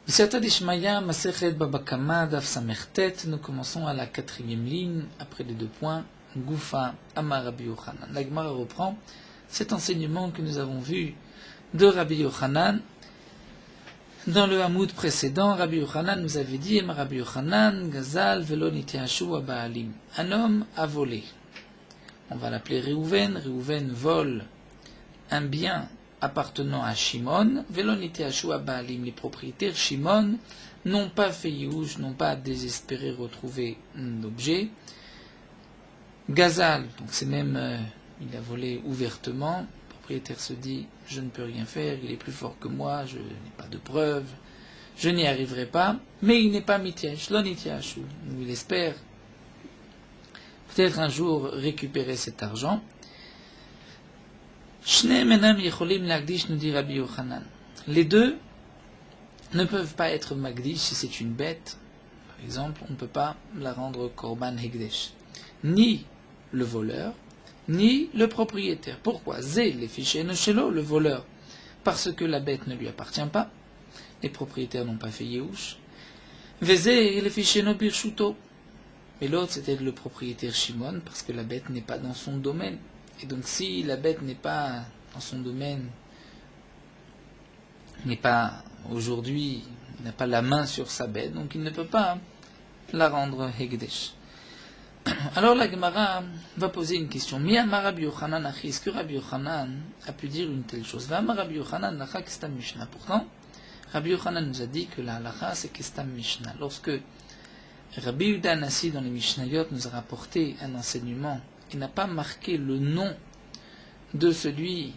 Siyata d'Ishmaya, Masechet Baba Kama, Daf Samertet, nous commençons à la 4e ligne, après les 2 points, Goufa, Amar Rabbi Yochanan. La Gemara reprend cet enseignement que nous avons vu de Rabbi Yochanan. Dans le Hamoud précédent, Rabbi Yochanan nous avait dit, Rabbi Yochanan, Gazal, Velo Nitiashu Abaalim. Un homme a volé. On va l'appeler Réhouven. Réhouven vole un bien appartenant à Shimon. Velo Nitiashu Abaalim. Les propriétaires Shimon n'ont pas fait Yéhouch, n'ont pas désespéré retrouver l'objet. Gazal, donc c'est même, il a volé ouvertement. Le propriétaire se dit, je ne peux rien faire, il est plus fort que moi, je n'ai pas de preuves, je n'y arriverai pas, mais il n'est pas mitiash, lo nitiashu. Il espère peut-être un jour récupérer cet argent. Shnei menam yecholim lagdish, nous dit Rabbi Yochanan. Les deux ne peuvent pas être magdish si c'est une bête. Par exemple, on ne peut pas la rendre korban hegdesh. Ni le voleur, ni le propriétaire. Pourquoi? Zé, les fichiers noshelo, le voleur, parce que la bête ne lui appartient pas. Les propriétaires n'ont pas fait Yéhouch. Vezé, les fichiers no birshuto. Et l'autre, c'était le propriétaire Shimon, parce que la bête n'est pas dans son domaine. Et donc, si la bête n'est pas dans son domaine, n'est pas aujourd'hui, il n'a pas la main sur sa bête, donc il ne peut pas la rendre hegdesh. Alors la Gemara va poser une question. Mi amar Rabbi Yochanan achi, est-ce que Rabbi Yochanan a pu dire une telle chose? Va amar Rabbi Yochanan lacha kestam Mishnah. Pourtant, Rabbi Yochanan nous a dit que la halacha c'est kestam Mishnah. Lorsque Rabbi Yehuda Hanassi dans les Mishnayot nous a rapporté un enseignement, il n'a pas marqué le nom de celui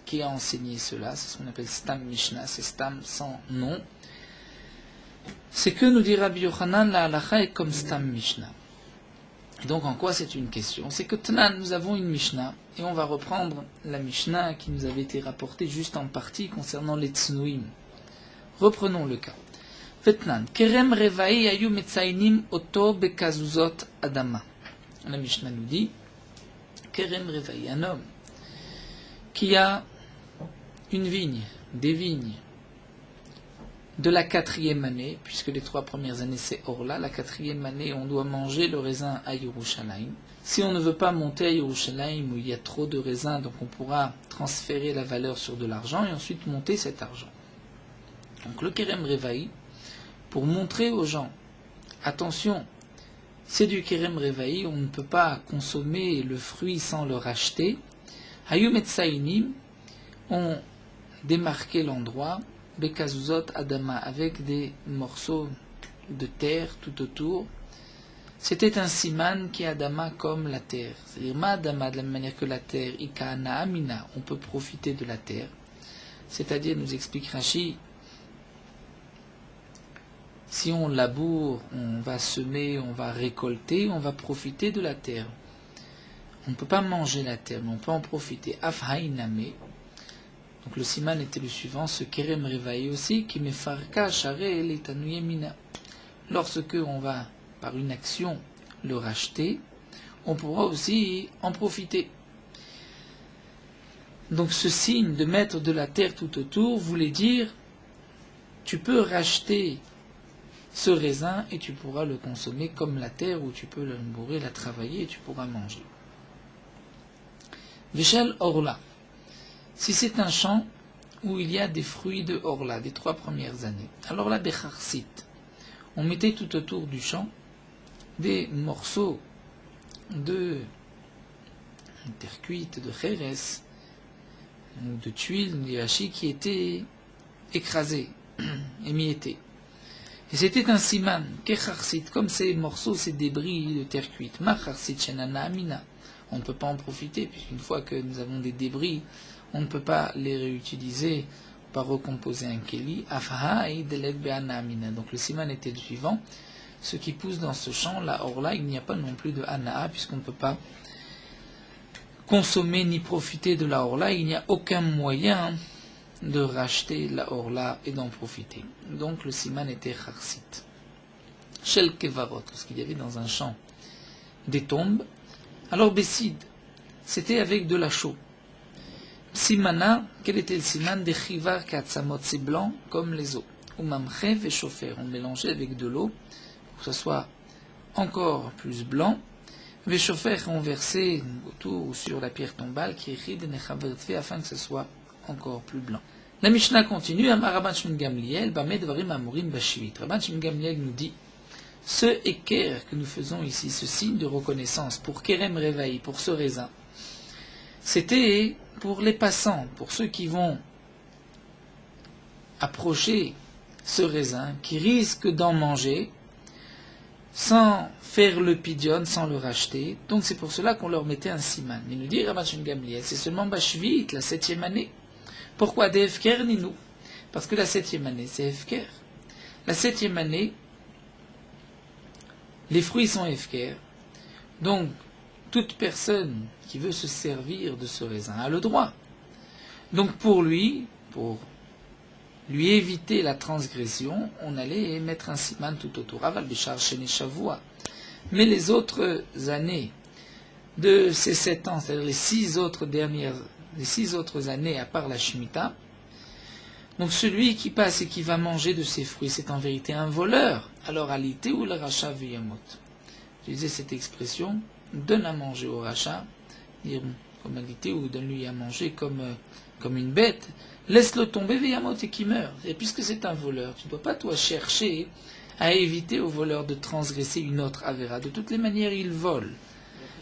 qui a enseigné cela, c'est ce qu'on appelle stam Mishnah, c'est stam sans nom. C'est que nous dit Rabbi Yochanan, la halacha est comme stam Mishnah. Et donc en quoi c'est une question? C'est que Tanan, nous avons une Mishnah, et on va reprendre la Mishnah qui nous avait été rapportée juste en partie concernant les Tznuim. Reprenons le cas. Vetnan, Kerem Revaï Ayu Metzainim Oto Bekazuzot Adama. La Mishnah nous dit, Kerem Revaï, un homme qui a une vigne, des vignes, de la 4e année, puisque les 3 premières années c'est Orla, la 4e année on doit manger le raisin à Yerushalayim. Si on ne veut pas monter à Yerushalayim où il y a trop de raisins, donc on pourra transférer la valeur sur de l'argent et ensuite monter cet argent. Donc le Kerem Revaï, pour montrer aux gens, attention, c'est du Kerem Revaï, on ne peut pas consommer le fruit sans le racheter. Hayum et Saïnim ont démarqué l'endroit, Bekazuzot Adama, avec des morceaux de terre tout autour. C'était un siman qui est Adama comme la terre. C'est-à-dire, ma Adama, de la même manière que la terre, Ikaana Amina, on peut profiter de la terre. C'est-à-dire, nous explique Rashi, si on laboure, on va semer, on va récolter, on va profiter de la terre. On ne peut pas manger la terre, mais on peut en profiter. Afhainame. Donc le siman était le suivant, ce Kerem Revaï aussi, qui me farka share l'etanuye mina. Lorsque on va, par une action, le racheter, on pourra aussi en profiter. Donc ce signe de mettre de la terre tout autour voulait dire, tu peux racheter ce raisin et tu pourras le consommer comme la terre, ou tu peux le labourer, la travailler et tu pourras manger. Vishal Orla. Si c'est un champ où il y a des fruits de Orla, des 3 premières années, alors là, Becharsit, on mettait tout autour du champ des morceaux de terre cuite, de Kheres, de tuiles, de hachis qui étaient écrasés, émiettés. Et c'était un siman, Kecharsit, comme ces morceaux, ces débris de terre cuite. Macharsit Shenana Amina. On ne peut pas en profiter, puisqu'une fois que nous avons des débris, on ne peut pas les réutiliser, pas recomposer un keli. Donc le siman était le suivant. Ce qui pousse dans ce champ, là, or là, il n'y a pas non plus de anaa, puisqu'on ne peut pas consommer ni profiter de la orla. Il n'y a aucun moyen de racheter la orla et d'en profiter. Donc le siman était charsit. Shel kevarot, lorsqu'il y avait dans un champ des tombes, alors Bessid, c'était avec de la chaux. Simana, quel était le siman des chivar katsamot, c'est blanc comme les os. ou mamche veshofer. On mélangeait avec de l'eau pour que ce soit encore plus blanc. Veshofer, on versait autour ou sur la pierre tombale qui rid nechavertve afin que ce soit encore plus blanc. La Mishnah continue. Amar Rabban Shimon Gamliel, Bameh Dvarim Amurim Bashvit. Rabban Shimon Gamliel nous dit, ce équerre que nous faisons ici, ce signe de reconnaissance pour Kerem Revaï, pour ce raisin, c'était pour les passants, pour ceux qui vont approcher ce raisin, qui risquent d'en manger, sans faire le pidion, sans le racheter. Donc c'est pour cela qu'on leur mettait un siman. Il nous dit Rabban Shimon Gamliel, c'est seulement Bashvit, la 7e année. Pourquoi des Hefker ni nous? Parce que la 7e année, c'est Hefker. La 7e année, les fruits sont Hefker. Donc, toute personne qui veut se servir de ce raisin a le droit. Donc pour lui éviter la transgression, on allait mettre un siman tout autour. Aval Bishar Shene Shavua. Mais les autres années de ces 7 ans, c'est-à-dire les 6 autres années à part la Shemitah, donc celui qui passe et qui va manger de ces fruits, c'est en vérité un voleur. Alors alité ou le rachat veyamot. Je disais cette expression, donne à manger au rachat, dire comme alité ou donne-lui à manger comme une bête, laisse-le tomber veyamot et qui meurt. Et puisque c'est un voleur, tu ne dois pas toi chercher à éviter au voleur de transgresser une autre avéra. De toutes les manières, il vole.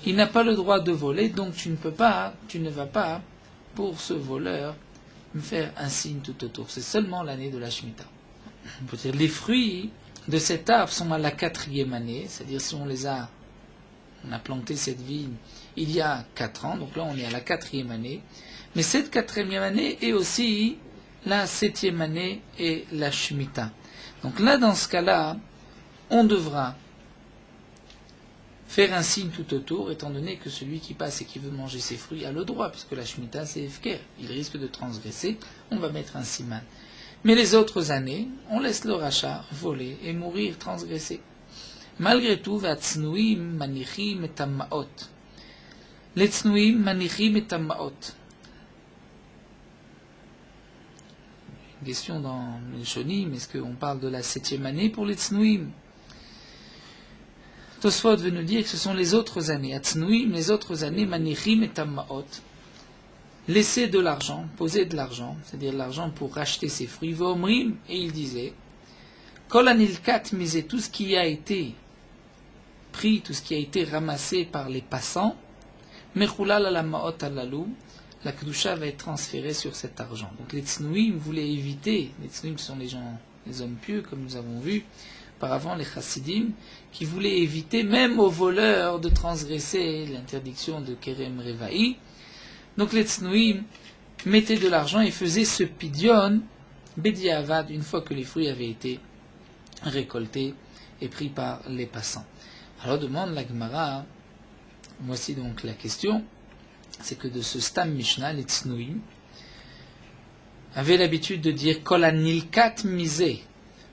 Il n'a pas le droit de voler, donc tu ne vas pas, pour ce voleur, me faire un signe tout autour. C'est seulement l'année de la Shemitah. On peut dire les fruits de cet arbre sont à la 4e année, c'est-à-dire si on a planté cette vigne il y a 4 ans, donc là on est à la 4e année. Mais cette 4e année est aussi la 7e année et la Shemitah. Donc là, dans ce cas-là, on devra faire un signe tout autour, étant donné que celui qui passe et qui veut manger ses fruits a le droit, puisque la Shemitah c'est Hefker, il risque de transgresser, on va mettre un siman. Mais les autres années, on laisse le rachat voler et mourir transgressé. Malgré tout, Vatsnuim manichim et tammaot. Les tsnuim manichim et tammaot. Une question dans le Shonim, est-ce qu'on parle de la 7e année pour les tsnuim? Tosfot veut nous dire que ce sont les autres années. Atznuim, les autres années, manichim et tammaot. Laisser de l'argent, poser de l'argent, c'est-à-dire de l'argent pour racheter ses fruits. Vomrim, et il disait, kol anilkat misé, tout ce qui a été pris, tout ce qui a été ramassé par les passants, mechulal ala maot alalou, la kedusha va être transférée sur cet argent. Donc les tsnuim voulaient éviter, les tsnuim sont les hommes pieux, comme nous avons vu, auparavant les chassidim, qui voulaient éviter même aux voleurs de transgresser l'interdiction de Kerem Revaï. Donc les tsnuim mettaient de l'argent et faisaient ce pidion, bediavad, une fois que les fruits avaient été récoltés et pris par les passants. Alors demande la Gemara, voici donc la question, c'est que de ce Stam Mishnah, les tsnuim avaient l'habitude de dire kol anilkat misé.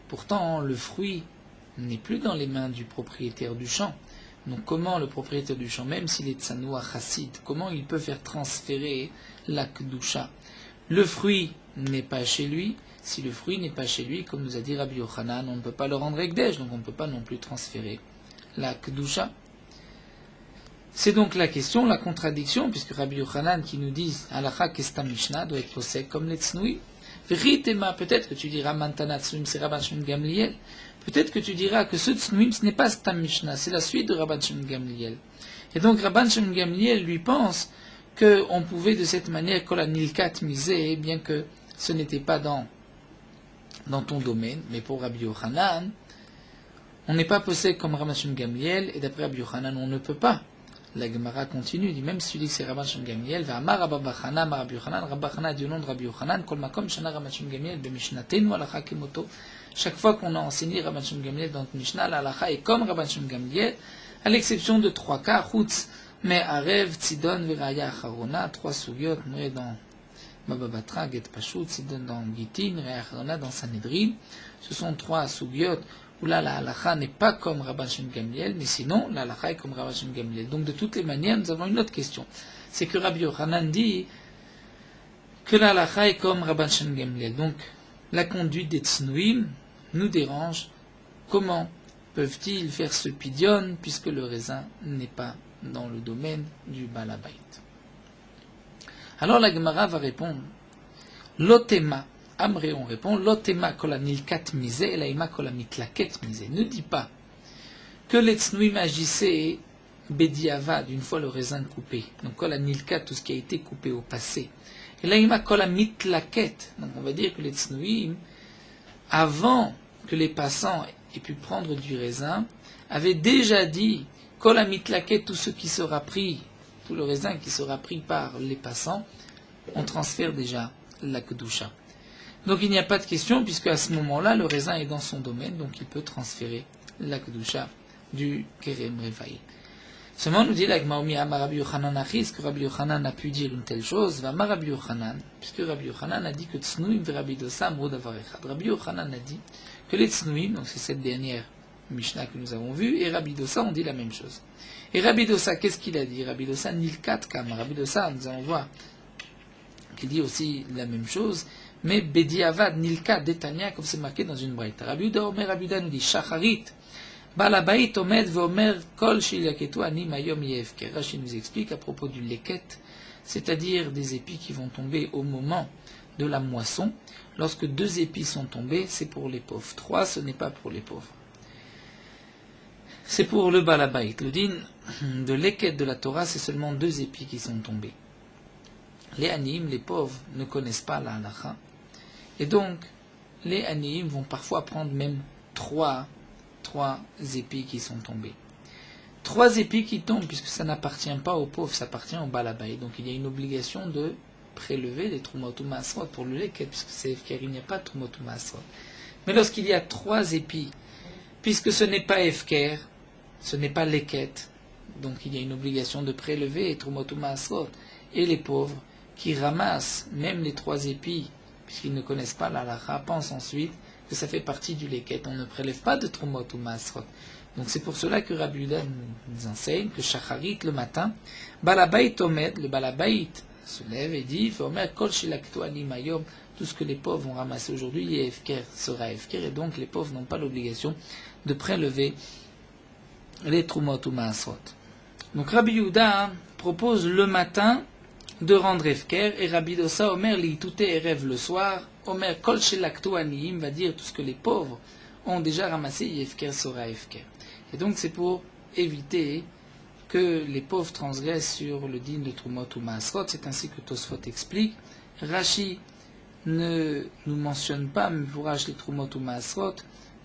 Pourtant, le fruit n'est plus dans les mains du propriétaire du champ. Donc comment le propriétaire du champ, même s'il est tsanoua chassid, comment il peut faire transférer la kedusha? Le fruit n'est pas chez lui. Si le fruit n'est pas chez lui, comme nous a dit Rabbi Yochanan, on ne peut pas le rendre ekdesh, donc on ne peut pas non plus transférer la kedusha. C'est donc la question, la contradiction, puisque Rabbi Yochanan qui nous dit Halacha Kestam Mishnah doit être possède comme les tsnoui. Peut-être que tu diras Mantana Tsnuim, c'est Rabban Shimon Gamliel. Peut-être que tu diras que ce Tsnuim, ce n'est pas Stam Mishnah, c'est la suite de Rabban Shimon Gamliel. Et donc Rabban Shimon Gamliel lui pense qu'on pouvait de cette manière Kol Anilkat miser, bien que ce n'était pas dans ton domaine, mais pour Rabbi Yochanan, on n'est pas possède comme Rabban Shimon Gamliel, et d'après Rabbi Yochanan, on ne peut pas. La Gemara continue, dit même si tu dis que c'est Rabban Shimon Gamliel, va Amar Rabba Bachana, Amar Rabbi Yochanan, Rabba Bachana dit au nom de Rabbi Yochanan, Kol Makom Shana Rabban Shimon Gamliel, Bemishnatenu Alacha Kemoto. Chaque fois qu'on a enseigné Rabban Shimon Gamliel dans notre Mishnah, l'Alacha est comme Rabban Shimon Gamliel, à l'exception de 3 cas, Chutz, mais Arev, Tzidon, Viraya, Acharona, 3 sugyot, Noé dans Baba Batra, Get Pashut, Tzidon dans Gitin, Viraya Acharona dans Sanhedrin. Ce sont 3 sugyot où là la halacha n'est pas comme Rabban Shimon Gamliel, mais sinon la halacha est comme Rabban Shimon Gamliel. Donc de toutes les manières, nous avons une autre question. C'est que Rabbi Yochanan dit que la halacha est comme Rabban Shimon Gamliel. Donc la conduite des tsnouim nous dérange. Comment peuvent-ils faire ce pidion puisque le raisin n'est pas dans le domaine du balabait? Alors la Gemara va répondre Lotema, Amréon répond Lotema kolamilkat mise et laima kolamitlaket mise. Ne dis pas que les tsnouim agissaient bediavad, une fois le raisin coupé. Donc kolamilkat, tout ce qui a été coupé au passé. Et laima kolamitlaket, donc on va dire que les tsnouim, avant que les passants aient pu prendre du raisin, avaient déjà dit kolamitlaket, tout ce qui sera pris, tout le raisin qui sera pris par les passants, on transfère déjà la kedusha. Donc il n'y a pas de question, puisque à ce moment-là, le raisin est dans son domaine, donc il peut transférer la kedusha du kerem revaï. Seulement nous dit la Gemara, Amar Rabbi Yochanan achis, que Rabbi Yochanan a pu dire une telle chose, va Amar Rabbi Yochanan, puisque Rabbi Yochanan a dit que tsnouim ve Rabbi Dosa amrou davar echad. Rabbi Yochanan a dit que les tsnouim, donc c'est cette dernière Mishnah que nous avons vue, et Rabbi Dosa ont dit la même chose. Et Rabbi Dosa, qu'est-ce qu'il a dit? Rabbi Dosa nilkat kam. Rabbi Dosa, nous allons voir, qui dit aussi la même chose, mais bediavad nilkat detania, comme c'est marqué dans une braïta. Rabbi Uda nous dit shacharit. Balabait omed veomer kol shilaketu ani mayom yefker. Rashi nous explique à propos du leket, c'est-à-dire des épis qui vont tomber au moment de la moisson. Lorsque 2 épis sont tombés, c'est pour les pauvres. 3, ce n'est pas pour les pauvres. C'est pour le balabait. Le din de leket de la Torah, c'est seulement 2 épis qui sont tombés. Les anim, les pauvres, ne connaissent pas la halacha. Et donc, les anim vont parfois prendre même 3 épis qui sont tombés. 3 épis qui tombent, puisque ça n'appartient pas aux pauvres, ça appartient au balabait. Donc il y a une obligation de prélever les trumot ou maasrot pour le leket, puisque c'est efker, il n'y a pas de trumot ou maasrot. Mais lorsqu'il y a 3 épis, puisque ce n'est pas efker, ce n'est pas leket, donc il y a une obligation de prélever les trumot ou maasrot. Et les pauvres, qui ramassent même les 3 épis, puisqu'ils ne connaissent pas la halacha, pensent ensuite que ça fait partie du leket. On ne prélève pas de trumot ou maasrot. Donc c'est pour cela que Rabbi Uda nous enseigne que shacharit le matin, balabait omed, le balabait se lève et dit Vomer kol shilaktu ani mayom, tout ce que les pauvres vont ramasser aujourd'hui, efker sera efker, et donc les pauvres n'ont pas l'obligation de prélever les trumot ou maasrot. Donc Rabbi Uda propose le matin de rendre efker, et Rabbi Dosa Omer liitute erev le soir, Omer kol shelaktu aniyim va dire tout ce que les pauvres ont déjà ramassé, efker sera efker. Et donc c'est pour éviter que les pauvres transgressent sur le din de Trumot ou Maasrot. C'est ainsi que Tosfot explique. Rashi ne nous mentionne pas Mevourach les Trumot ou Maasrot,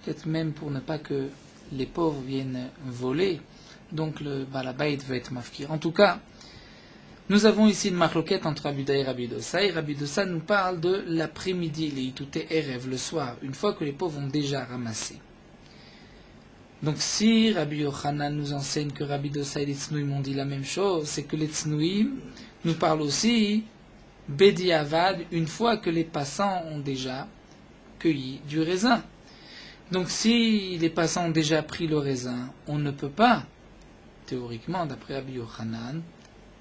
peut-être même pour ne pas que les pauvres viennent voler, donc le balabait va être mafkir. En tout cas, nous avons ici une marloquette entre Rabbi Uda et Rabbi Dosa, et Rabbi Dosa nous parle de l'après-midi, les itute erev, le soir, une fois que les pauvres ont déjà ramassé. Donc si Rabbi Yochanan nous enseigne que Rabbi Dosa et les Tznoïm ont dit la même chose, c'est que les Tznoïm nous parlent aussi bediavad, une fois que les passants ont déjà cueilli du raisin. Donc si les passants ont déjà pris le raisin, on ne peut pas, théoriquement, d'après Rabbi Yochanan,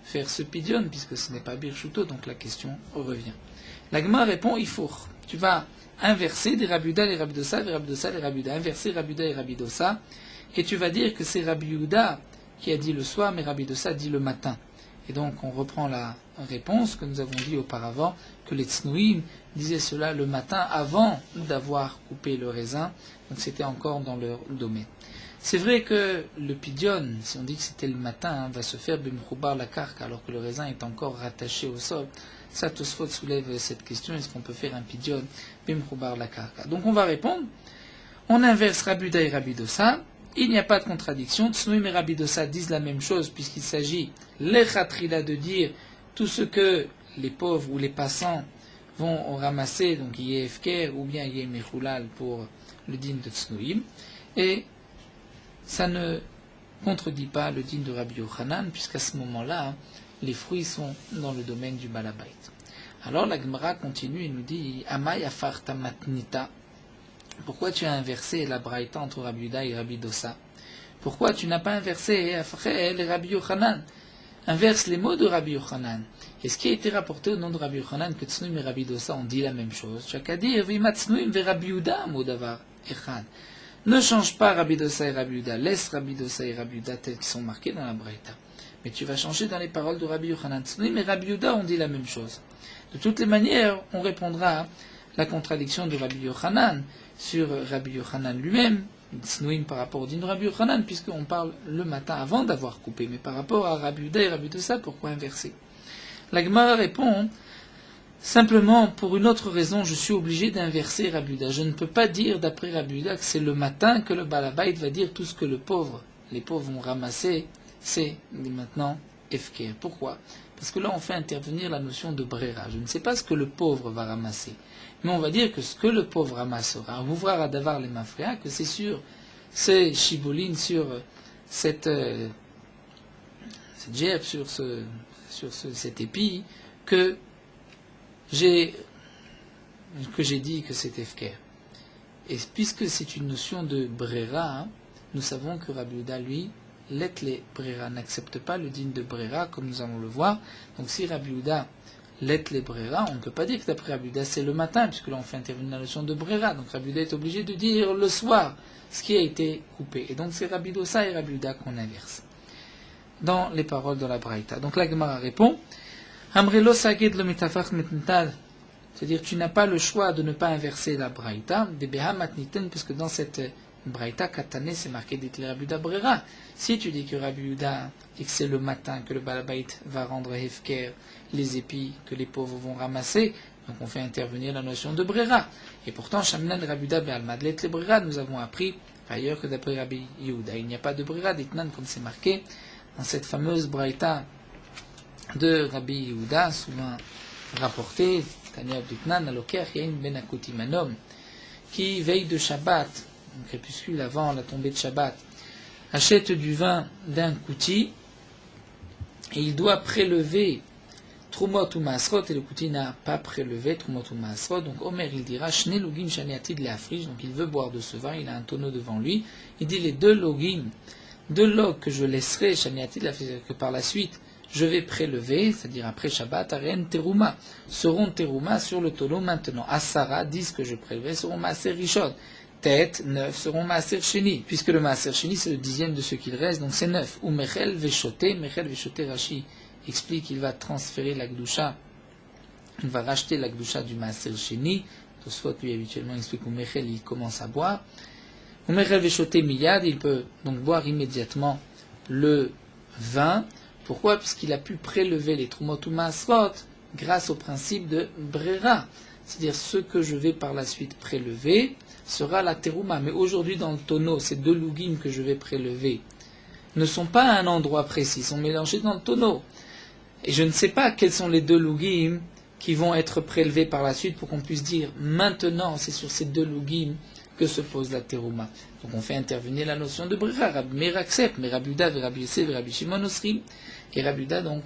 faire ce pidion, puisque ce n'est pas Birchuto, donc la question revient. La Gemara répond, il faut. Tu vas inverser des Rabbi Uda, les Rabbi Dosa, les Rabbi Dosa, les Rabbi Uda. Inverser Rabbi Uda et Rabbi Dosa, et tu vas dire que c'est Rabbi Uda qui a dit le soir, mais Rabbi Dosa dit le matin. Et donc on reprend la réponse que nous avons dit auparavant, que les Tznoïm disaient cela le matin avant d'avoir coupé le raisin, donc c'était encore dans leur domaine. C'est vrai que le pidion, si on dit que c'était le matin, va se faire bimchoubar la karka, alors que le raisin est encore rattaché au sol. Ça, Tosfot soulève cette question, est-ce qu'on peut faire un pidion bimchoubar la karka? Donc on va répondre, on inverse Rabbi Uda et Rabbi Dosa, il n'y a pas de contradiction, Tznoïm et Rabbi Dosa disent la même chose, puisqu'il s'agit, l'echatrila, de dire tout ce que les pauvres ou les passants vont ramasser, donc yé efker ou bien yé mechoulal pour le din de Tznoïm, et ça ne contredit pas le din de Rabbi Yochanan, puisqu'à ce moment-là, les fruits sont dans le domaine du balabait. Alors la Gemara continue et nous dit Amay afarta matnita. Pourquoi tu as inversé la braïta entre Rabbi Uda et Rabbi Dosa? Pourquoi tu n'as pas inversé Afrel et Rabbi Yochanan? inverse les mots de Rabbi Yochanan. Et ce qui a été rapporté au nom de Rabbi Yochanan, que Tznuim et Rabbi Dosa ont dit la même chose. Chaque à dire, Vimat Tznuim ve Rabbi Yuda, Modavar Echad. Ne change pas Rabbi Dosa et Rabbi Yuda, laisse Rabbi Dosa et Rabbi Yuda tels qu'ils sont marqués dans la Braïta. Mais tu vas changer dans les paroles de Rabbi Yochanan. Tznuim et Rabbi Yuda ont dit la même chose. De toutes les manières, on répondra à la contradiction de Rabbi Yochanan sur Rabbi Yochanan lui-même, Tznuim par rapport au din de Rabbi Yochanan, puisqu'on parle le matin avant d'avoir coupé. Mais par rapport à Rabbi Yuda et Rabbi Dosa, pourquoi inverser? La Gemara répond, simplement pour une autre raison, je suis obligé d'inverser Rabbi Yuda. Je ne peux pas dire d'après Rabbi Yuda que c'est le matin que le Balabait va dire tout ce que les pauvres vont ramasser, c'est maintenant Efker. Pourquoi? Parce que là on fait intervenir la notion de Brera. Je ne sais pas ce que le pauvre va ramasser, mais on va dire que ce que le pauvre ramassera, ouvrira d'avoir les mafréas, que c'est sur ces chibolines, sur cette djeb, sur cet épi, que j'ai dit que c'est Efker. Et puisque c'est une notion de Brera, nous savons que Rabbi Yuda, lui, les Brera, n'accepte pas le din de Brera, comme nous allons le voir. Donc si Rabbi Yuda les Brera, on ne peut pas dire que d'après Rabbi Yuda c'est le matin, puisque là on fait intervenir la notion de Brera. Donc Rabbi Yuda est obligé de dire le soir ce qui a été coupé. Et donc c'est Rabbi Dosa et Rabbi Yuda qu'on inverse dans les paroles de la Braïta. Donc la Gemara répond, Amrelo saged le mitafach mitnital, c'est-à-dire tu n'as pas le choix de ne pas inverser la Braïta, de beha matniten, puisque dans cette Braïta katane c'est marqué d'être Rabbi Yuda Brera. Si tu dis que Rabbi Yuda dit que c'est le matin que le Balabait va rendre Hefker, les épis que les pauvres vont ramasser, donc on fait intervenir la notion de Brera. Et pourtant, Shamnan Rabbi Yuda be'almadlet le Brera, nous avons appris ailleurs que d'après Rabbi Yehuda, il n'y a pas de Brera d'Itnan comme c'est marqué dans cette fameuse Braïta de Rabbi Yehuda, souvent rapportée, Tanya d'Itnan, Aloker Yain ben Akutim, un homme qui veille de Shabbat, un crépuscule avant la tombée de Shabbat, achète du vin d'un kouti et il doit prélever Trumot ou Maasrot, et le kouti n'a pas prélevé Trumot ou Maasrot. Donc Omer il dira Shne logim shaniatid leafrish, donc il veut boire de ce vin, il a un tonneau devant lui, il dit les deux logim, deux logs que je laisserai shaniatid leafrish, que par la suite je vais prélever, c'est-à-dire après Shabbat, Aren Teruma, seront Teruma sur le tonneau maintenant. Asara, 10 que je préleverai, seront Maaser Rishon. Tête, 9 seront Maaser Sheni, puisque le Maaser Sheni c'est le 10e de ce qu'il reste, donc c'est 9. Ou Mechel Veshote, Rashi explique qu'il va transférer la Gdusha, il va racheter la Gdusha du Maaser Sheni. Tosfot lui habituellement explique où Mechel il commence à boire. Ou Mechel Veshote Miyad, il peut donc boire immédiatement le vin. Pourquoi? Puisqu'il a pu prélever les Trumot ou Maasrot grâce au principe de Brera. C'est-à-dire ce que je vais par la suite prélever sera la Teruma. Mais aujourd'hui dans le tonneau, ces deux lougim que je vais prélever ne sont pas à un endroit précis, ils sont mélangés dans le tonneau. Et je ne sais pas quels sont les deux lougim qui vont être prélevés par la suite pour qu'on puisse dire maintenant c'est sur ces deux lougim que se pose la Teruma. Donc on fait intervenir la notion de Brera. Rabbi Meir accepte, mais Rabbi Yuda, Rabbi Yosef, Rabbi Shimon osrim. Et Rabbi Yuda donc,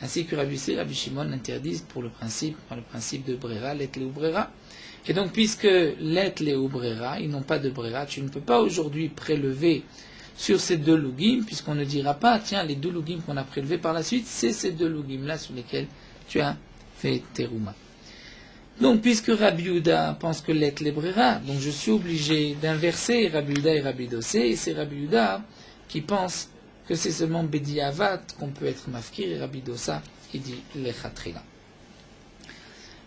ainsi que Rabbi Yosef, Rabbi Shimon interdisent par le principe de Brera, l'etle ou Brera. Et donc puisque l'etle ou Brera, ils n'ont pas de Brera, tu ne peux pas aujourd'hui prélever sur ces deux lougim, puisqu'on ne dira pas, tiens, les deux lougim qu'on a prélevés par la suite, c'est ces deux lougim-là sur lesquels tu as fait Teruma. Donc, puisque Rabbi Yuda pense que l'etle est Brera, donc je suis obligé d'inverser Rabbi Yuda et Rabbi Dossé, et c'est Rabbi Yuda qui pense que c'est seulement Bedi Avat qu'on peut être mafkir, et Rabbi Dossa qui dit Lechatrila.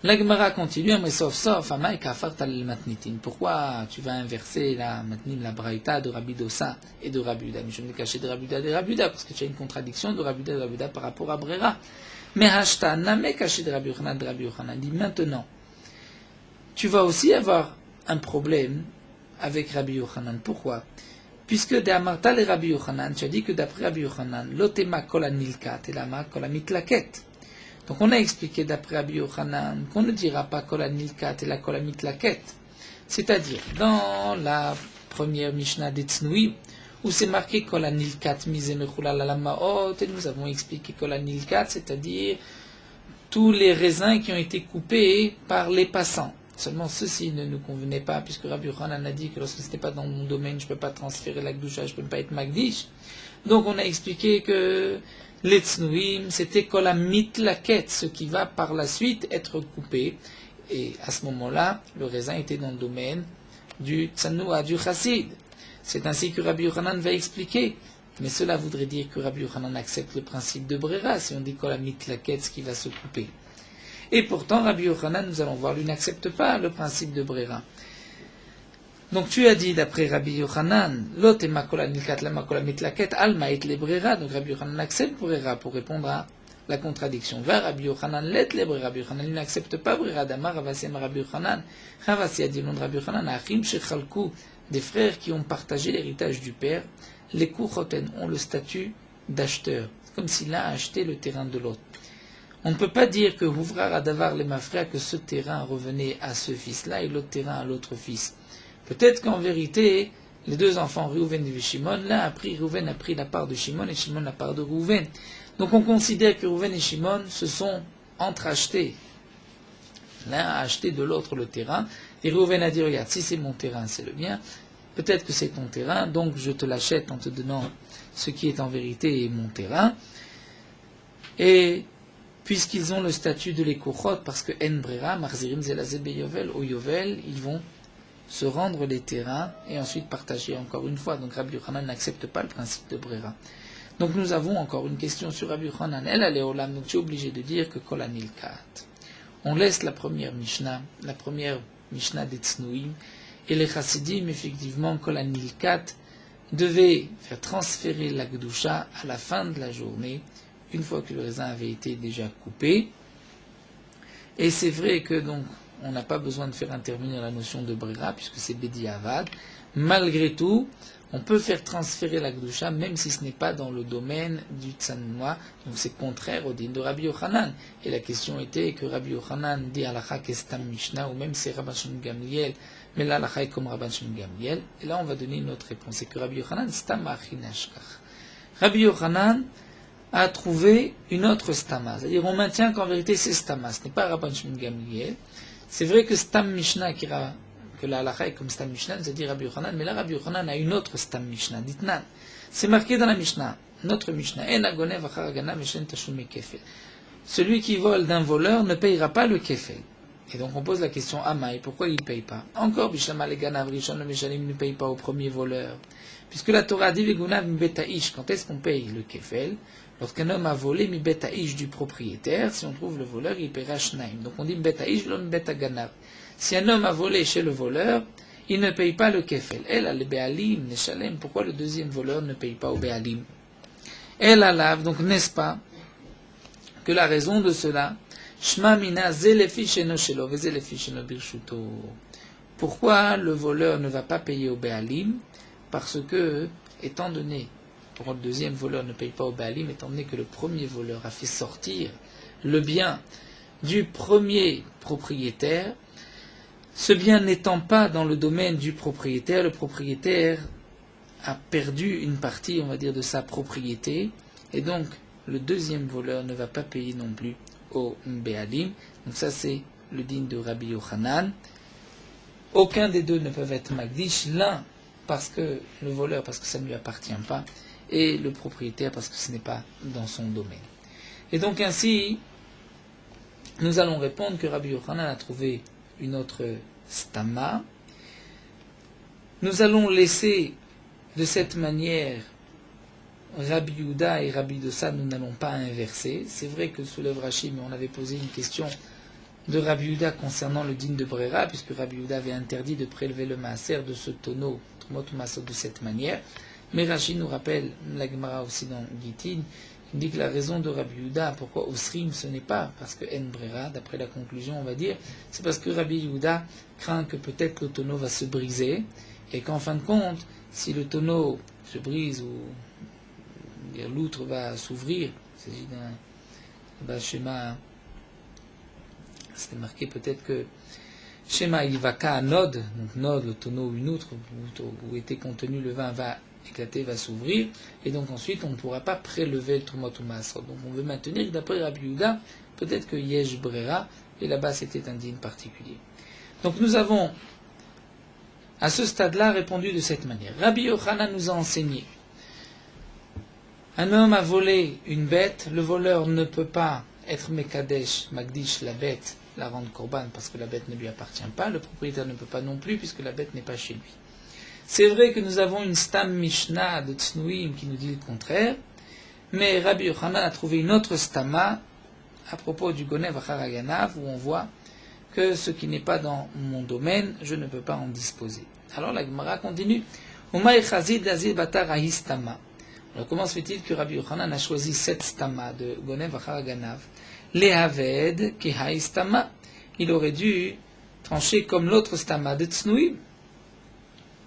La Gemara continue, mais sauf, Amay Kafart al Matnitin. Pourquoi tu vas inverser la Matnim, la Braïta de Rabbi Dossa et de Rabbi Yuda? Mais je me caché de Rabbi Yuda et de Rabbi Yuda, parce que tu as une contradiction de Rabbi Yuda et de Rabbi Yuda par rapport à Brera. Mais Hashta, Name caché de Rabbi Yochanan, de Rabbi Yochanan. Dit maintenant, tu vas aussi avoir un problème avec Rabbi Yochanan. Pourquoi? Puisque de Amarta le Rabbi Yochanan, tu as dit que d'après Rabbi Yochanan, l'otema kol nilkat et lama kol mitlaket. Donc on a expliqué d'après Rabbi Yochanan qu'on ne dira pas kol nilkat et la kol mitlaket. C'est-à-dire, dans la première Mishnah des Tznuim, où c'est marqué kol nilkat mise mechula la lamaot, et nous avons expliqué kol nilkat, c'est-à-dire tous les raisins qui ont été coupés par les passants. Seulement ceci ne nous convenait pas, puisque Rabbi Yochanan a dit que lorsque ce n'était pas dans mon domaine, je ne peux pas transférer la Gdusha, je ne peux pas être Magdish. Donc on a expliqué que les Tznuim, c'était Kolamit Laket, ce qui va par la suite être coupé. Et à ce moment-là, le raisin était dans le domaine du Tzanoua, du Chassid. C'est ainsi que Rabbi Yochanan va expliquer. Mais cela voudrait dire que Rabbi Yochanan accepte le principe de Brera, si on dit Kolamit Laket, ce qui va se couper. Et pourtant, Rabbi Yochanan, nous allons voir, lui n'accepte pas le principe de Brera. Donc tu as dit, d'après Rabbi Yochanan, Lot et Makola Nilkat la Makola Mitlaket, Alma et le Brera. Donc Rabbi Yochanan accepte Brera pour répondre à la contradiction. Va Rabbi Yochanan let le Brera. Rabbi Yochanan n'accepte pas Brera. Damar Ravasem Rabbi Yochanan. Ravasi a dit l'on de Rabbi Yochanan, Achim Shechalku, des frères qui ont partagé l'héritage du père. Les Kuchoten ont le statut d'acheteur, comme s'il a acheté le terrain de l'autre. On ne peut pas dire que Houvrar a d'avar les mafra que ce terrain revenait à ce fils-là et l'autre terrain à l'autre fils. Peut-être qu'en vérité, les deux enfants, Reuven et Shimon, Reuven a pris la part de Shimon et Shimon la part de Reuven. Donc on considère que Reuven et Shimon se sont entreachetés. L'un a acheté de l'autre le terrain, et Reuven a dit, regarde, si c'est mon terrain, c'est le mien, peut-être que c'est ton terrain, donc je te l'achète en te donnant ce qui est en vérité mon terrain. Et puisqu'ils ont le statut de l'ékochot, parce que En Brera, Marzirim Zelazebe Yovel, au Yovel, ils vont se rendre les terrains et ensuite partager encore une fois. Donc Rabbi Yochanan n'accepte pas le principe de Brera. Donc nous avons encore une question sur Rabbi Yochanan. Elle a Léolam, donc tu es obligé de dire que Kol Anilkat. On laisse la première Mishnah des Tznuim, et les Chassidim, effectivement, Kol Anilkat, devaient faire transférer la Gdusha à la fin de la journée, une fois que le raisin avait été déjà coupé. Et c'est vrai que donc on n'a pas besoin de faire intervenir la notion de Brera, puisque c'est Bedi Avad. Malgré tout, on peut faire transférer la Gdusha, même si ce n'est pas dans le domaine du Tzanoua, donc c'est contraire au din de Rabbi Yochanan. Et la question était que Rabbi Yochanan dit Halakha Kestam Mishnah, ou même c'est Rabban Shimon Gamliel, mais là Halakha est comme Rabban Shimon Gamliel. Et là on va donner une autre réponse, c'est que Rabbi Yochanan Stam Achinashkach. Rabbi Yochanan a trouvé une autre stama. C'est-à-dire, on maintient qu'en vérité, c'est stama. Ce n'est pas Rabban Shimon Gamliel. C'est vrai que stam Mishnah, que la halakha est comme stam Mishnah, c'est-à-dire Rabbi Yochanan, mais là, Rabbi Yochanan a une autre stam Mishnah. Dites-nan. C'est marqué dans la Mishnah, notre Mishnah. En agonev achar agana meshen tashume kefel. Celui qui vole d'un voleur ne payera pas le kefel. Et donc, on pose la question, Amaï, pourquoi il ne paye pas? Encore, Bishlama le ganav rishon le meshalim ne paye pas au premier voleur. Puisque la Torah dit, Vegunav mi betaish, quand est-ce qu'on paye le kefel? Lorsqu'un homme a volé mi betaish du propriétaire, si on trouve le voleur, il paiera shnaim. Donc on dit mi betaish, l'homme betaganav. Si un homme a volé chez le voleur, il ne paye pas le kefel. Elle a le be'alim, neshalem. Pourquoi le deuxième voleur ne paye pas au be'alim? Elle a lave, donc n'est-ce pas que la raison de cela, shma mina zelefi sheno shelo, vezelefi sheno birshuto. Pourquoi le voleur ne va pas payer au be'alim? Parce que, étant donné, pourquoi le deuxième voleur ne paye pas au Baalim, étant donné que le premier voleur a fait sortir le bien du premier propriétaire, ce bien n'étant pas dans le domaine du propriétaire, le propriétaire a perdu une partie, on va dire, de sa propriété, et donc le deuxième voleur ne va pas payer non plus au Baalim. Donc ça c'est le digne de Rabbi Yochanan. Aucun des deux ne peuvent être Magdish, l'un parce que le voleur, parce que ça ne lui appartient pas, et le propriétaire, parce que ce n'est pas dans son domaine. Et donc ainsi, nous allons répondre que Rabbi Yochanan a trouvé une autre stama. Nous allons laisser de cette manière Rabbi Yehuda et Rabbi Dossa, nous n'allons pas inverser. C'est vrai que soulève Rashi, mais on avait posé une question de Rabbi Yehuda concernant le din de Brera, puisque Rabbi Yehuda avait interdit de prélever le maaser de ce tonneau, de cette manière. Mais Rashi nous rappelle, la Gemara aussi dans Gittin, il dit que la raison de Rabbi Yehuda, pourquoi Osrim, ce n'est pas parce que En Brera, d'après la conclusion on va dire, c'est parce que Rabbi Yehuda craint que peut-être le tonneau va se briser, et qu'en fin de compte, si le tonneau se brise ou l'outre va s'ouvrir, il s'agit d'un schéma, c'est marqué peut-être que Shema il va qu'à Nod, donc Nod, le tonneau ou une outre où était contenu le vin va éclater, va s'ouvrir, et donc ensuite on ne pourra pas prélever le Trumot ou Maasrot. Donc on veut maintenir que d'après Rabbi Yehuda, peut-être que Yesh Brera, et là-bas c'était un din particulier. Donc nous avons à ce stade-là répondu de cette manière. Rabbi Yochanan nous a enseigné. Un homme a volé une bête, le voleur ne peut pas être Mekadesh, Magdish, la bête, la rendre Korban parce que la bête ne lui appartient pas, le propriétaire ne peut pas non plus puisque la bête n'est pas chez lui. C'est vrai que nous avons une Stam Mishnah de Tznuim qui nous dit le contraire, mais Rabbi Yochanan a trouvé une autre Stama à propos du Gonev Achar Ganav où on voit que ce qui n'est pas dans mon domaine, je ne peux pas en disposer. Alors la Gemara continue. Alors comment se fait-il que Rabbi Yochanan a choisi cette stama de Gonev Achar Ganav? Lehaved Kehai stama. Il aurait dû trancher comme l'autre stama de Tznuim.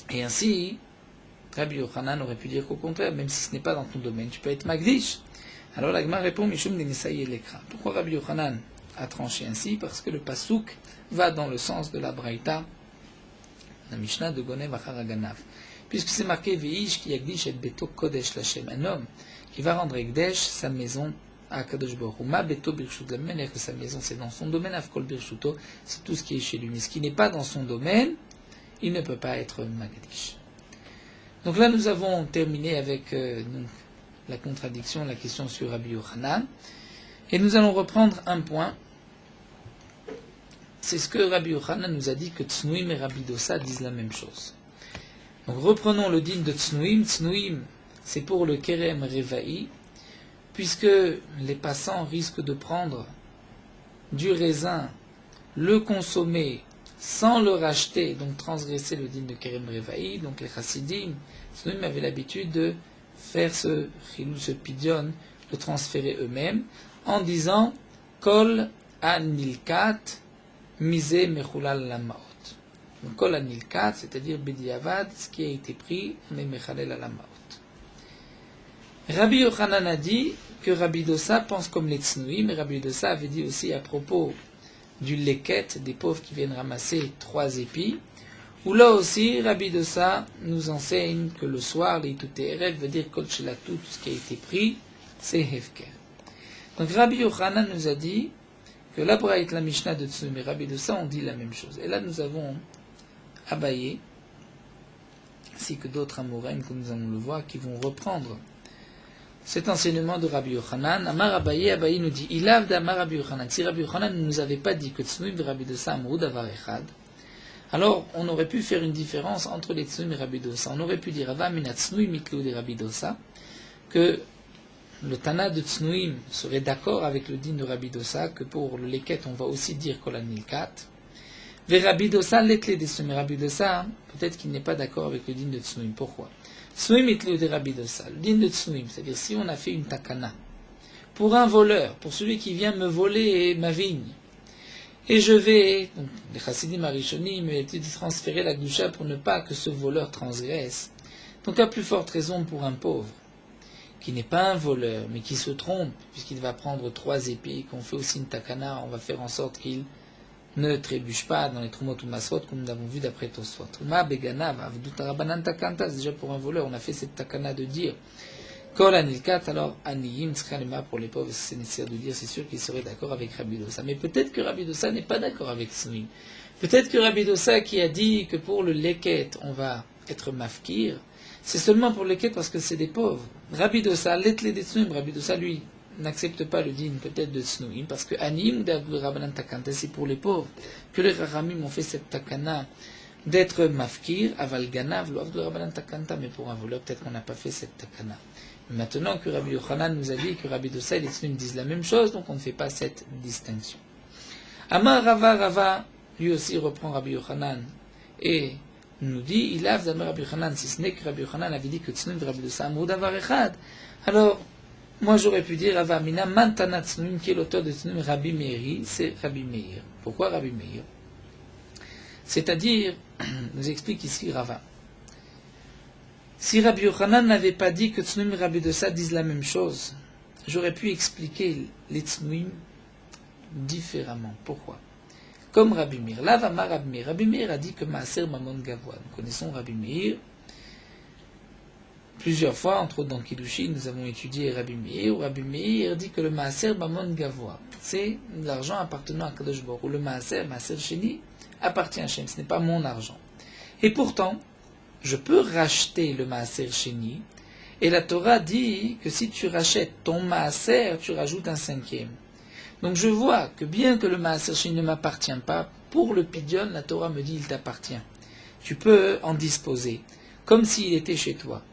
Et ainsi, Rabbi Yochanan aurait pu dire qu'au contraire, même si ce n'est pas dans ton domaine, tu peux être Magdish. Alors la Gemara répond Mishum Denisai Elekra. Pourquoi Rabbi Yochanan a tranché ainsi? Parce que le Pasuk va dans le sens de la Braïta, la Mishnah de Gonev Achar Ganav. Puisque c'est marqué Veish ki yagdish et beto kodesh lachem, un homme qui va rendre Ekdesh sa maison à Kadosh Baruch Hu. Ma beto birshut, de la même manière que sa maison c'est dans son domaine, Afkol birshuto, c'est tout ce qui est chez lui. Mais ce qui n'est pas dans son domaine, il ne peut pas être Magdish. Donc là nous avons terminé avec donc, la contradiction, la question sur Rabbi Yochanan. Et nous allons reprendre un point. C'est ce que Rabbi Yochanan nous a dit que Tznuim et Rabbi Dosa disent la même chose. Donc reprenons le din de Tznuim. Tznuim, c'est pour le Kerem Revaï, puisque les passants risquent de prendre du raisin, le consommer sans le racheter, donc transgresser le din de Kerem Revaï. Donc les Chassidim, Tznuim avaient l'habitude de faire ce chilou, ce pidion, le transférer eux-mêmes, en disant Kol anilkat mise mechulal lamaot. Donc Kol anilkat, c'est-à-dire bediavad, ce qui a été pris, mais mechalel alamaot. Rabbi Yochanan a dit que Rabbi Dosa pense comme les Tznuim, mais Rabbi Dosa avait dit aussi à propos du leket, des pauvres qui viennent ramasser 3 épis, où là aussi Rabbi Dosa nous enseigne que le soir, l'Ituteret veut dire Kol Shelatou, tout ce qui a été pris, c'est Hefker. Donc Rabbi Yochanan nous a dit que la Braït, la Mishnah de Tznuim et Rabbi Dosa ont dit la même chose. Et là nous avons Abaye, ainsi que d'autres Amoraim, comme nous allons le voir, qui vont reprendre cet enseignement de Rabbi Yochanan. Amar Abaye, Abaye nous dit Ilav d'Amar Rabbi Yochanan. Si Rabbi Yochanan ne nous avait pas dit que Tznuim et Rabbi Dosa amrou davar echad, alors on aurait pu faire une différence entre les Tznuim et Rabbi Dosa. On aurait pu dire Ava minat Tznuim itlou de Rabbi Dosa, que le Tana de Tznuim serait d'accord avec le din de Rabbi Dosa, que pour le leket on va aussi dire Kol anilkat. Ve Rabbi Dosa letle de Tznuim. Rabbi Dosa, peut-être qu'il n'est pas d'accord avec le din de Tznuim. Pourquoi? Tznuim itlou de Rabbi Dosa. Le din de Tznuim, c'est-à-dire si on a fait une takana pour un voleur, pour celui qui vient me voler ma vigne, et je vais, donc les Chassidim Arishonim m'ont dit de transférer la Gdusha pour ne pas que ce voleur transgresse. Donc à plus forte raison pour un pauvre, qui n'est pas un voleur, mais qui se trompe, puisqu'il va prendre 3 épis, qu'on fait aussi une takana, on va faire en sorte qu'il ne trébuche pas dans les Trumot ou Masrot, comme nous l'avons vu d'après Tosfot. Truma beganav avdut rabanan takanta, c'est déjà pour un voleur, on a fait cette takana de dire Kol anilkat, alors aniyim tzchalema pour les pauvres, c'est nécessaire de dire, c'est sûr qu'il serait d'accord avec Rabbi Dosa. Mais peut-être que Rabbi Dosa n'est pas d'accord avec Tznuim. Peut-être que Rabbi Dosa qui a dit que pour le leket, on va être mafkir, c'est seulement pour le leket parce que c'est des pauvres. Rabbi Dosa, letle de Tznuim, Rabbi Dosa, lui, n'accepte pas le din peut-être de Tznuim, parce que aniyim d'avdut rabanan takanta, c'est pour les pauvres, que les Rahamim ont fait cette takana d'être mafkir, aval ganav, l'avdut rabanan takanta, mais pour un voleur, peut-être qu'on n'a pas fait cette takana. Maintenant que Rabbi Yochanan nous a dit que Rabbi Dosa et les Tznuim disent la même chose, donc on ne fait pas cette distinction. Amar Rava, lui aussi reprend Rabbi Yochanan et nous dit, il a d'Amar Rabbi Yochanan, si ce n'est que Rabbi Yochanan avait dit que Tznuim et Rabbi Dosa amrou davar echad. Alors, moi j'aurais pu dire, Rava mina mantana Tznuim, qui est l'auteur de Tznuim, Rabbi Meiri, c'est Rabbi Meir. Pourquoi Rabbi Meir? C'est-à-dire, nous explique ici Rava. Si Rabbi Yochanan n'avait pas dit que Tznuim et Rabbi Dosa disent la même chose, j'aurais pu expliquer les Tznuim différemment. Pourquoi? Comme Rabbi Meir. Là, Vama Rabbi Meir. Rabbi Meir a dit que Maaser Mamon Gavoa. Nous connaissons Rabbi Meir, Plusieurs fois, entre autres dans Kiddushin, nous avons étudié Rabbi Meir, où Rabbi Meir dit que le Maaser Mamon Gavoa, c'est l'argent appartenant à Kadosh Baruch Hu. Le Maaser Sheni, appartient à Hachem, ce n'est pas mon argent. Et pourtant, je peux racheter le Maaser Sheni, et la Torah dit que si tu rachètes ton Maaser, tu rajoutes un cinquième. Donc je vois que bien que le Maaser Sheni ne m'appartient pas, pour le Pidyon, la Torah me dit il t'appartient. Tu peux en disposer, comme s'il était chez toi.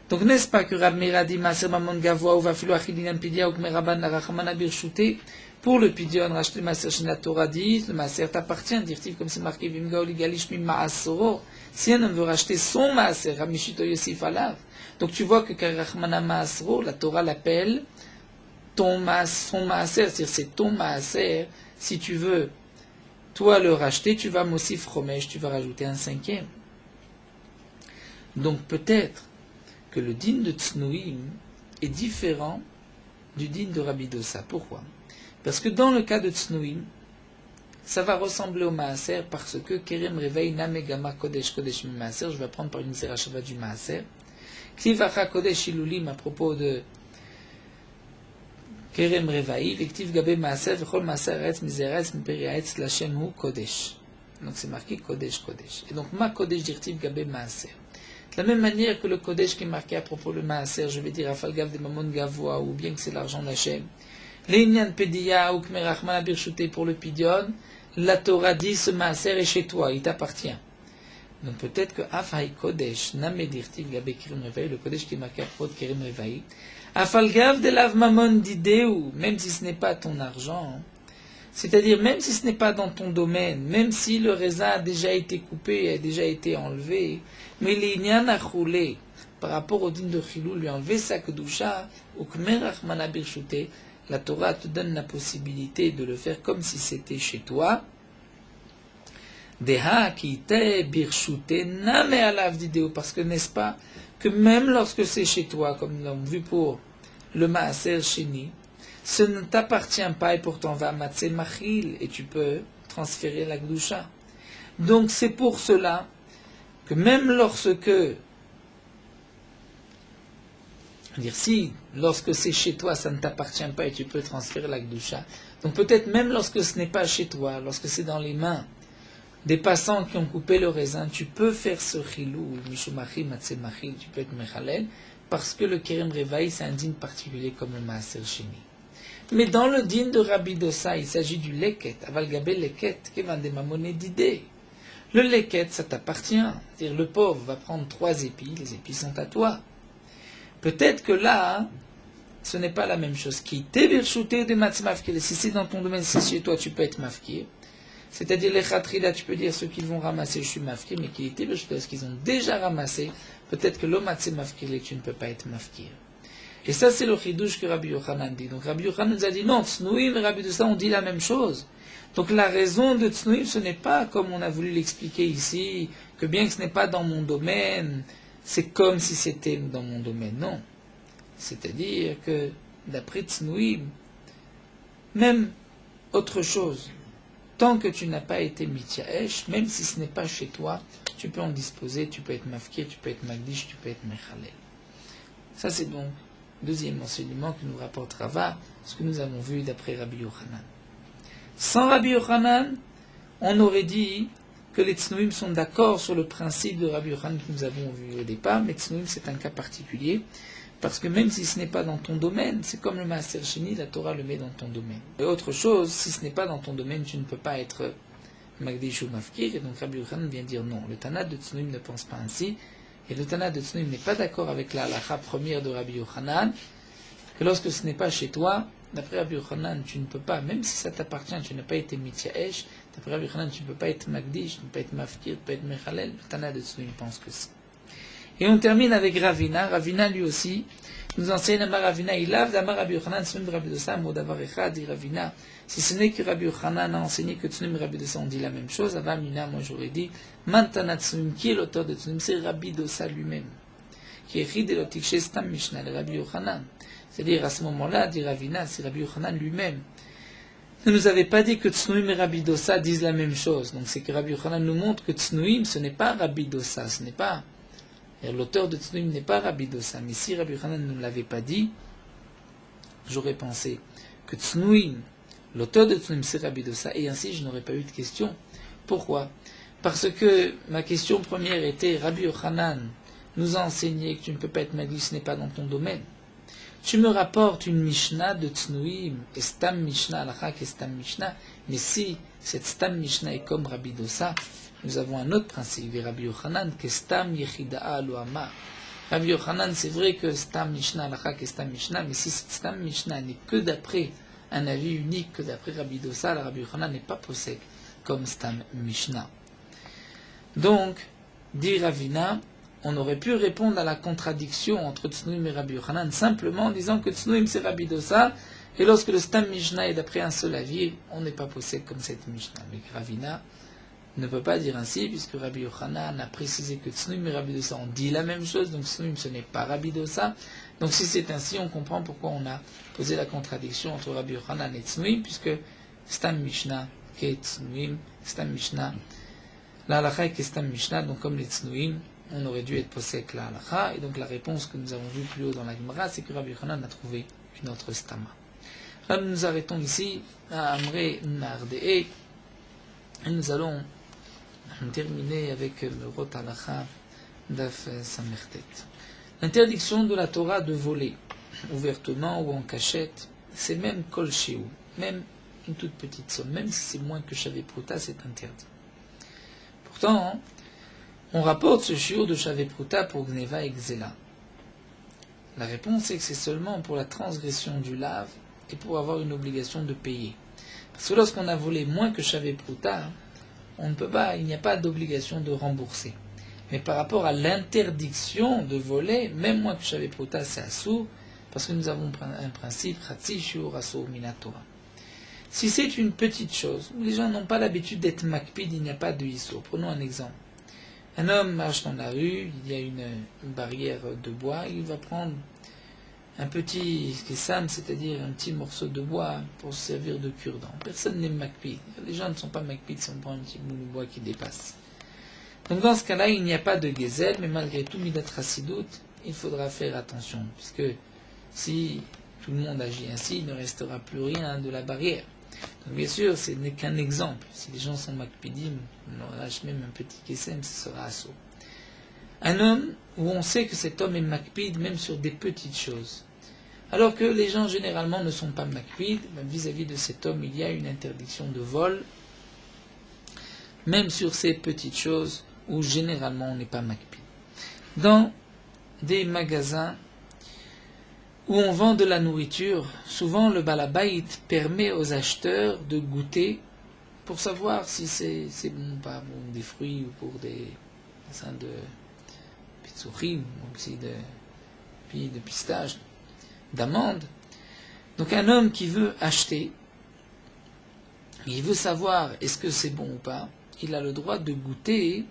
Donc n'est-ce pas que Rab Meir a dit Maaser Mamon Gavoa ou Vafilu Achidinyan Pidia ou Kmeraban Larachamana Birshute? Pour le Pidyon, racheter le Maaser Sheni, la Torah dit le Maaser t'appartient, dire-t-il comme c'est marqué Vimga Oligalish Mim Maasoro. Si un homme veut racheter son Maaser, Ramishito Yosif Alav. Donc tu vois que Karachmana Maasro, la Torah l'appelle son Maaser, c'est-à-dire c'est ton Maaser. Si tu veux toi le racheter, tu vas Mosif Romesh, tu vas rajouter un cinquième. Donc peut-être que le din de Tznuim est différent du din de Rabbi Dosa. Pourquoi? Parce que dans le cas de Tznuim, ça va ressembler au Maaser parce que Kerem Revaï Namegama Kodesh Kodesh Mi Maaser, je vais prendre par une Zerachava du Maaser. Ktivacha Kodesh Ilulim à propos de Kerem Revaï, Vektiv Gabe Maaser, Vechol Maaser Aretz Mizeretz Miperi Aretz Lachem Hu Kodesh. Donc c'est marqué Kodesh Kodesh. Et donc Ma Kodesh Dirtiv Gabe Maaser. De la même manière que le Kodesh qui est marqué à propos de Maaser, je vais dire Afalgav de Mamon Gavoa, ou bien que c'est l'argent d'Hachem. L'Inyan Pediya ou Kmerachman Birshute pour le Pidyon, la Torah dit ce Maaser est chez toi, il t'appartient. Donc peut-être que Afai Kodesh, Namedirtiv Gabe Kirim Revaï, le Kodesh qui est marqué à propos de Kirim Revaï, Afalgav de Lav Mamon Dideu, même si ce n'est pas ton argent, c'est-à-dire même si ce n'est pas dans ton domaine, même si le raisin a déjà été coupé, a déjà été enlevé, mais l'Inyan a roulé par rapport au din de Chilou, lui enlever sa kedusha, ou Kmerach Manabirshute, la Torah te donne la possibilité de le faire comme si c'était chez toi. Deha ki te birshute name alav dideo, parce que n'est-ce pas que même lorsque c'est chez toi, comme nous l'avons vu pour le Maaser Sheni, ce ne t'appartient pas et pourtant va matse machil et tu peux transférer la kedusha. Donc c'est pour cela que même lorsque, lorsque c'est chez toi, ça ne t'appartient pas et tu peux transférer la kedusha. Donc peut-être même lorsque ce n'est pas chez toi, lorsque c'est dans les mains des passants qui ont coupé le raisin, tu peux faire ce chilou, mishumachi, matzemachil, tu peux être mechalel, parce que le kerem revaï, c'est un din particulier comme le maaser sheni. Mais dans le din de Rabbi Dosa, il s'agit du leket, avalgabe leket, qui vend des mamonées d'idées. Le leket, ça t'appartient. C'est-à-dire, le pauvre va prendre 3 épis, les épis sont à toi. Peut-être que là, ce n'est pas la même chose. Qui t'est birshouté de matzmafkir. Si c'est dans ton domaine, si c'est chez toi, tu peux être mafkir. C'est-à-dire, les khatrida, tu peux dire ceux qui vont ramasser, je suis mafkir, mais qui étaient birshouté, parce qu'ils ont déjà ramassé, peut-être que l'homme matzé mafkir, tu ne peux pas être mafkir. Et ça, c'est le chidouche que Rabbi Yochanan dit. Donc Rabbi Yochanan nous a dit non, Tznuim et Rabbi Dosa ont dit la même chose. Donc la raison de Tznuim, ce n'est pas comme on a voulu l'expliquer ici, que bien que ce n'est pas dans mon domaine, c'est comme si c'était dans mon domaine. Non. C'est-à-dire que d'après Tznuim, même autre chose, tant que tu n'as pas été mityaesh, même si ce n'est pas chez toi, tu peux en disposer, tu peux être mafkir, tu peux être magdish, tu peux être mechalel. Ça c'est donc deuxième enseignement que nous rapporte Rava, ce que nous avons vu d'après Rabbi Yochanan. Sans Rabbi Yochanan, on aurait dit que les Tznuim sont d'accord sur le principe de Rabbi Yochanan que nous avons vu au départ, mais Tznuim c'est un cas particulier, parce que même si ce n'est pas dans ton domaine, c'est comme le Maaser Sheni, la Torah le met dans ton domaine. Et autre chose, si ce n'est pas dans ton domaine, tu ne peux pas être Magdish ou Mafkir, et donc Rabbi Yochanan vient dire non. Le Tanat de Tznuim ne pense pas ainsi, et le Tanat de Tznuim n'est pas d'accord avec la halakha première de Rabbi Yochanan, que lorsque ce n'est pas chez toi, d'après Rabbi Yochanan, tu ne peux pas, même si ça t'appartient, tu n'as pas été mityaesh, d'après Rabbi Yochanan, tu ne peux pas être magdish, tu ne peux pas être mafkir, tu peux pas être mechalel, le Tanat de Tznuim pense que c'est. Et on termine avec Ravina. Ravina lui aussi nous enseigne Amar Ravina ilav d'Amar Rabbi Yochanan Tznuim Rabbi Dosa modavar echad dit Ravina. Si ce n'est que Rabbi Yochanan a enseigné que Tznuim Rabbi Dosa ont dit la même chose, Avamina, moi j'aurais dit Mantana Tznuim, qui est l'auteur de Tznuim, c'est Rabbi Dosa lui-même, qui est Rid Elotik Shestam Mishnah, le Rabbi Yochanan. C'est-à-dire à ce moment-là, dit Ravina, c'est Rabbi Yochanan lui-même. Ne nous avait pas dit que Tznuim et Rabbi Dosa disent la même chose. Donc c'est que Rabbi Yochanan nous montre que Tznuim, ce n'est pas Rabbi Dosa, ce n'est pas L'auteur de Tznuim n'est pas Rabbi Dossa, mais si Rabbi Yochanan ne l'avait pas dit, j'aurais pensé que Tznuim, l'auteur de Tznuim, c'est Rabbi Dossa, et ainsi je n'aurais pas eu de question. Pourquoi? Parce que ma question première était, Rabbi Yochanan nous a enseigné que tu ne peux pas être Magli, ce n'est pas dans ton domaine. Tu me rapportes une Mishnah de Tznuim, et Stam Mishnah, Alachak et Stam Mishnah, mais si cette Stam Mishnah est comme Rabbi Dossa, nous avons un autre principe, Rabbi Yochanan, que Stam Yechida'a lo Amar. Rabbi Yochanan, c'est vrai que Stam Mishnah, Alachak et Stam Mishnah, mais si cette Stam Mishnah n'est que d'après un avis unique, que d'après Rabbi Dossa, la Rabbi Yochanan n'est pas possède comme Stam Mishnah. Donc, dit Ravina, on aurait pu répondre à la contradiction entre Tznuim et Rabbi Yochanan simplement en disant que Tznuim c'est Rabbi Dossa, et lorsque le Stam Mishnah est d'après un seul avis, on n'est pas possède comme cette Mishnah. Mais Ravina ne peut pas dire ainsi, puisque Rabbi Yochanan a précisé que Tznuim et Rabbi Dossa ont dit la même chose, donc Tznuim ce n'est pas Rabbi Dossa. Donc si c'est ainsi, on comprend pourquoi on a posé la contradiction entre Rabbi Yochanan et Tznuim, puisque Stam Mishnah qu'est Tznuim, Stam Mishnah, la halakha est Stam Mishnah, donc comme les Tznuim, on aurait dû être posek la halakha, et donc la réponse que nous avons vue plus haut dans la Gemara, c'est que Rabbi Yochanan a trouvé une autre stama. Là, nous nous arrêtons ici à Amré Nardee, et nous allons terminer avec le Rot Halakha d'Af Samertet. L'interdiction de la Torah de voler, ouvertement ou en cachette, c'est même Kol Shehu, même une toute petite somme, même si c'est moins que Shavé Pruta, c'est interdit. Pourtant, on rapporte ce shiur de Shavé Pruta pour Gneva et Gzela. La réponse est que c'est seulement pour la transgression du lave et pour avoir une obligation de payer. Parce que lorsqu'on a volé moins que Shavé Pruta, on ne peut pas, il n'y a pas d'obligation de rembourser. Mais par rapport à l'interdiction de voler, même moins que Shavé Pruta, c'est assour, parce que nous avons un principe, Chatzi shiur assour minatora. Si c'est une petite chose, où les gens n'ont pas l'habitude d'être makpid, il n'y a pas de issour. Prenons un exemple. Un homme marche dans la rue, il y a une barrière de bois, il va prendre un petit kessam, c'est-à-dire un petit morceau de bois pour se servir de cure-dent. Personne n'est makpid. Les gens ne sont pas makpid si on prend un petit bout de bois qui dépasse. Donc dans ce cas-là, il n'y a pas de gezel, mais malgré tout, midat chassidout, il faudra faire attention, puisque si tout le monde agit ainsi, il ne restera plus rien de la barrière. Donc bien sûr, ce n'est qu'un exemple. Si les gens sont makpidim, on leur lâche même un petit kessem, ce sera assaut. Un homme où on sait que cet homme est makpid même sur des petites choses. Alors que les gens généralement ne sont pas makpid, vis-à-vis de cet homme, il y a une interdiction de vol, même sur ces petites choses où généralement on n'est pas makpid. Dans des magasins où on vend de la nourriture, souvent le balabait permet aux acheteurs de goûter pour savoir si c'est bon ou pas bon, des fruits ou pour des raisins de pitsurim, aussi de pistaches, d'amandes. Donc un homme qui veut acheter, il veut savoir est-ce que c'est bon ou pas, il a le droit de goûter,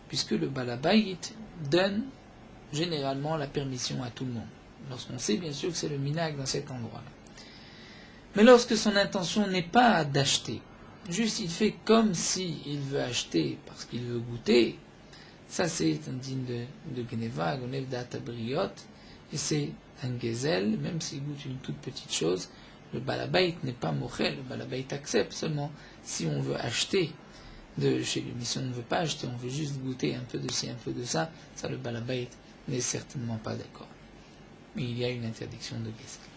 puisque le balabait donne généralement la permission à tout le monde. Lorsqu'on sait bien sûr que c'est le minag dans cet endroit-là. Mais lorsque son intention n'est pas d'acheter, juste il fait comme s'il veut acheter parce qu'il veut goûter, ça c'est un digne de Gneva, Gonev d'Atabriot, et c'est un gezel, même s'il goûte une toute petite chose, le balabait n'est pas mochel, le balabait accepte seulement si on veut acheter de chez lui. Mais si on ne veut pas acheter, on veut juste goûter un peu de ci, un peu de ça, ça le balabait n'est certainement pas d'accord. Mais il y a une interdiction de gezel.